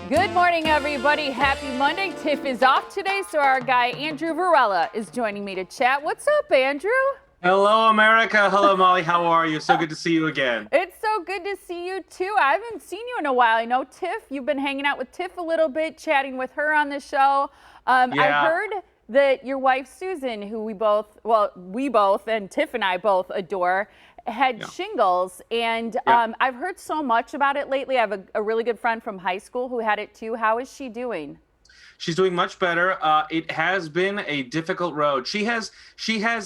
Good morning, everybody. Happy Monday. Tiff is off today, so our guy Andrew Varela is joining me to chat. What's up, Andrew? Hello, America. Hello, Molly. How are you? So good to see you again. It's so good to see you, too. I haven't seen you in a while. I know Tiff, you've been hanging out with Tiff a little bit, chatting with her on the show. I heard that your wife, Susan, who we both, and Tiff and I both adore, had shingles. And I've heard so much about it lately. I have a really good friend from high school who had it, too. How is she doing? She's doing much better. It has been a difficult road. She has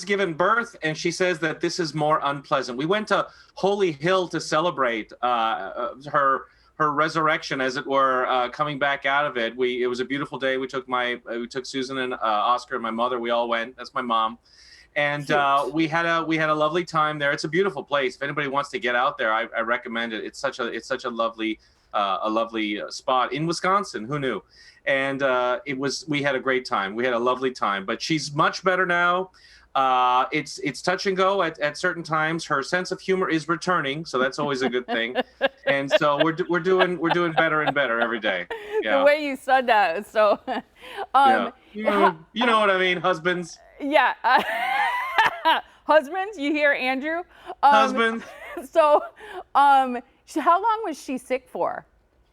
given birth, and she says that this is more unpleasant. We went to Holy Hill to celebrate her resurrection, as it were, coming back out of it. It was a beautiful day. We took Susan and Oscar and my mother. We all went. That's my mom, and we had a lovely time there. It's a beautiful place. If anybody wants to get out there, I recommend it. It's such a lovely spot in Wisconsin. Who knew? And we had a great time. We had a lovely time. But she's much better now. It's touch and go at certain times. Her sense of humor is returning, so that's always a good thing. And so we're doing better and better every day. Yeah. The way you said that is so. Yeah. You know what I mean, husbands. Yeah. Husbands, you hear Andrew? Husbands. So, how long was she sick for?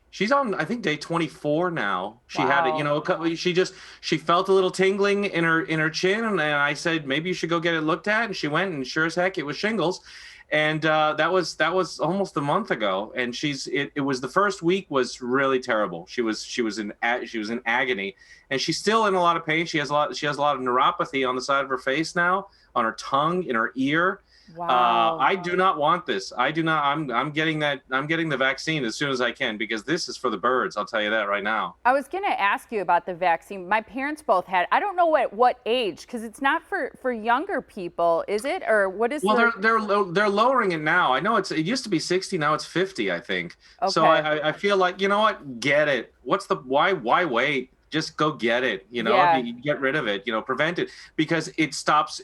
She's on, I think, day 24 now. She Wow. had it, she felt a little tingling in her chin, and I said, maybe you should go get it looked at. And she went, and sure as heck, it was shingles. And that was almost a month ago. And it was the first week was really terrible. She was in agony, and she's still in a lot of pain. She has a lot of neuropathy on the side of her face now, on her tongue, in her ear. Wow. I do not want this. I do not. I'm getting the vaccine as soon as I can, because this is for the birds. I'll tell you that right now. I was going to ask you about the vaccine. My parents both had. I don't know what age, because it's not for younger people, is it? Or what is? Well, they're lowering it now. I know it used to be 60. Now it's 50, I think. Okay. So I feel like, you know what? Get it. Why wait? Just go get it, get rid of it, prevent it, because it stops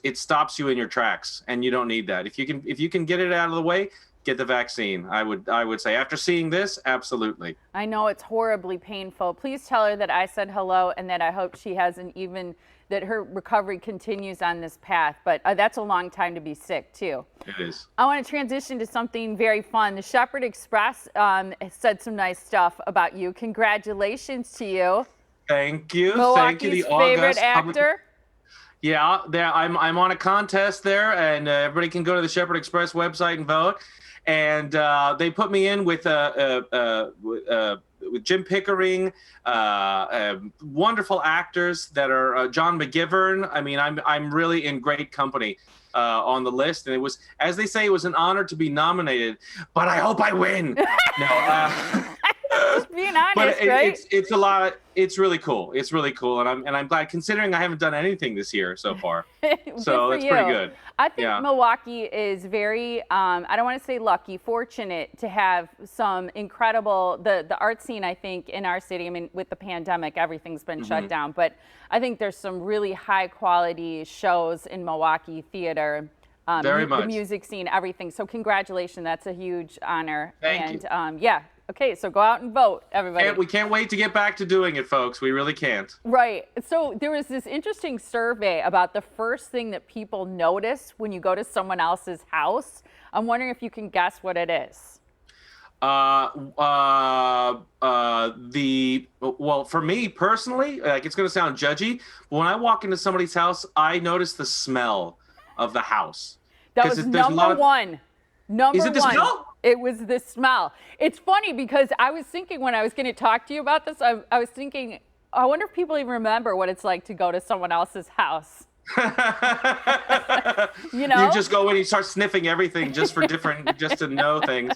you in your tracks, and you don't need that. If you can get it out of the way, get the vaccine. I would say, after seeing this, absolutely. I know it's horribly painful. Please tell her that I said hello, and that I hope she that her recovery continues on this path. But that's a long time to be sick, too. It is. I want to transition to something very fun. The Shepherd Express said some nice stuff about you. Congratulations to you. Thank you. Milwaukee's favorite actor. Yeah, I'm on a contest there, and everybody can go to the Shepherd Express website and vote. And they put me in with Jim Pickering, wonderful actors that are John McGivern. I mean, I'm really in great company on the list, and it was, as they say, it was an honor to be nominated. But I hope I win. No. Just being honest, but right? It's a lot. It's really cool. It's really cool, and I'm glad, considering I haven't done anything this year so far. So it's pretty good. I think Milwaukee is very, I don't want to say lucky, fortunate to have some incredible, the art scene, I think, in our city. I mean, with the pandemic, everything's been shut down, but I think there's some really high quality shows in Milwaukee theater. Very much. The music scene, everything. So congratulations. That's a huge honor. Thank you. Okay, so go out and vote, everybody. We can't wait to get back to doing it, folks. We really can't. Right. So there was this interesting survey about the first thing that people notice when you go to someone else's house. I'm wondering if you can guess what it is. Well, for me personally, like, it's going to sound judgy, but when I walk into somebody's house, I notice the smell of the house. That was number one. Is it the smell? It was the smell. It's funny because I was thinking, when I was going to talk to you about this, I was thinking, I wonder if people even remember what it's like to go to someone else's house. You just go in and you start sniffing everything just to know things.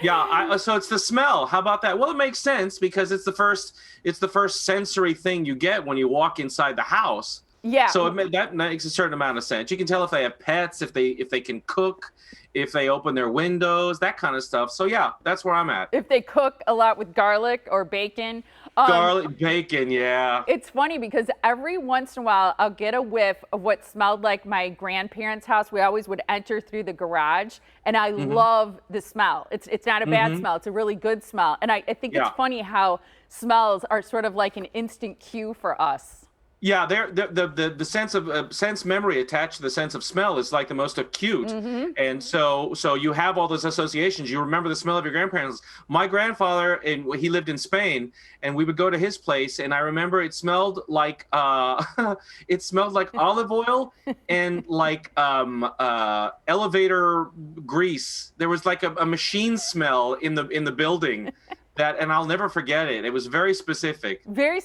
Yeah, so it's the smell. How about that? Well, it makes sense, because it's the first sensory thing you get when you walk inside the house. Yeah. So that makes a certain amount of sense. You can tell if they have pets, if they can cook, if they open their windows, that kind of stuff. So yeah, that's where I'm at. If they cook a lot with garlic or bacon. Garlic, bacon, yeah. It's funny because every once in a while I'll get a whiff of what smelled like my grandparents' house. We always would enter through the garage, and I love the smell. It's not a bad smell. It's a really good smell. And I think it's funny how smells are sort of like an instant cue for us. Yeah, the sense of sense memory attached to the sense of smell is like the most acute, and so you have all those associations. You remember the smell of your grandparents. My grandfather, and he lived in Spain, and we would go to his place, and I remember it smelled like it smelled like olive oil and like elevator grease. There was like a machine smell in the building. And I'll never forget it. It was very specific. Very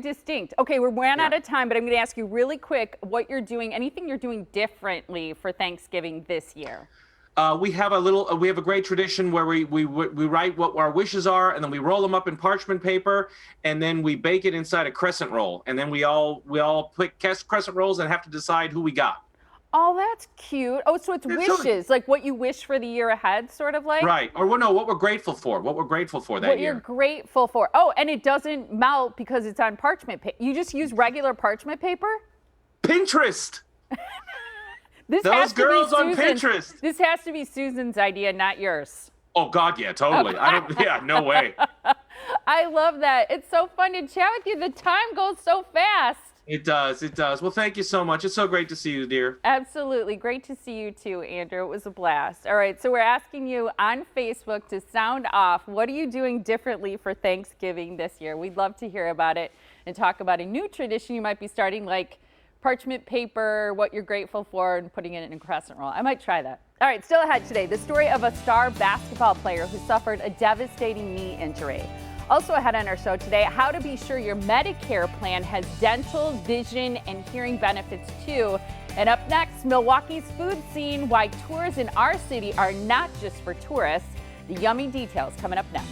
distinct. Okay, we're ran out of time, but I'm going to ask you really quick what you're doing, anything you're doing differently for Thanksgiving this year. We have a great tradition where we write what our wishes are, and then we roll them up in parchment paper, and then we bake it inside a crescent roll, and then we all put crescent rolls and have to decide who we got. Oh, that's cute. Oh, so it's wishes, like what you wish for the year ahead, sort of like? Right. Or no, what we're grateful for. What we're grateful for that year. What you're grateful for. Oh, and it doesn't melt because it's on parchment paper. You just use regular parchment paper? Pinterest. Those girls on Pinterest. This has to be Susan's idea, not yours. Oh God, yeah, totally. No way. I love that. It's so fun to chat with you. The time goes so fast. It does. Well, thank you so much. It's so great to see you, dear. Absolutely. Great to see you too, Andrew. It was a blast. All right. So we're asking you on Facebook to sound off. What are you doing differently for Thanksgiving this year? We'd love to hear about it and talk about a new tradition you might be starting, like parchment paper, what you're grateful for, and putting it in a crescent roll. I might try that. All right. Still ahead today, the story of a star basketball player who suffered a devastating knee injury. Also ahead on our show today, how to be sure your Medicare plan has dental, vision, and hearing benefits too. And up next, Milwaukee's food scene, why tours in our city are not just for tourists. The yummy details coming up next.